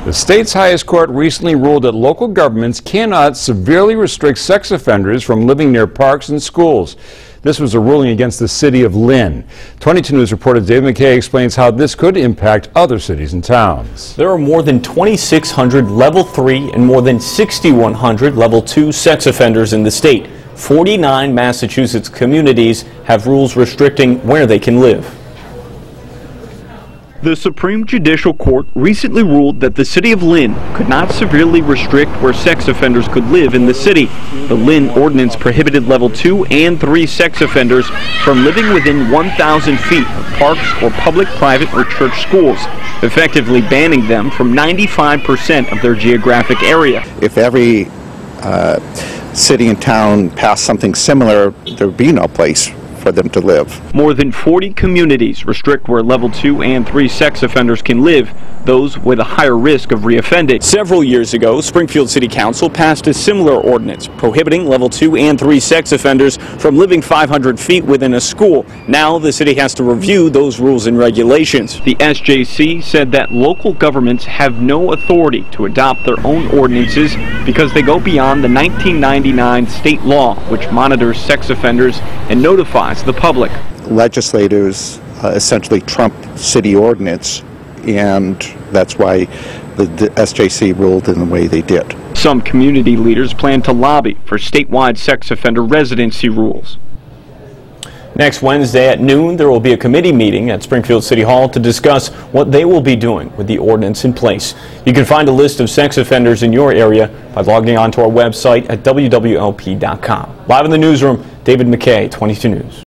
The state's highest court recently ruled that local governments cannot severely restrict sex offenders from living near parks and schools. This was a ruling against the city of Lynn. 22 News reporter David McKay explains how this could impact other cities and towns. There are more than 2,600 Level 3 and more than 6,100 Level 2 sex offenders in the state. 49 Massachusetts communities have rules restricting where they can live. The Supreme Judicial Court recently ruled that the city of Lynn could not severely restrict where sex offenders could live in the city. The Lynn ordinance prohibited Level 2 and 3 sex offenders from living within 1,000 feet of parks or public, private, or church schools, effectively banning them from 95% of their geographic area. If every city and town passed something similar, there would be no place for them to live. More than 40 communities restrict where Level 2 and 3 sex offenders can live, those with a higher risk of reoffending. Several years ago, Springfield City Council passed a similar ordinance prohibiting Level 2 and 3 sex offenders from living 500 feet within a school. Now the city has to review those rules and regulations. The SJC said that local governments have no authority to adopt their own ordinances because they go beyond the 1999 state law, which monitors sex offenders and notifies the public. Legislators essentially trump city ordinance, and that's why the SJC ruled in the way they did. Some community leaders plan to lobby for statewide sex offender residency rules. Next Wednesday at noon, there will be a committee meeting at Springfield City Hall to discuss what they will be doing with the ordinance in place. You can find a list of sex offenders in your area by logging on to our website at wwlp.com. Live in the newsroom, David McKay, 22 News.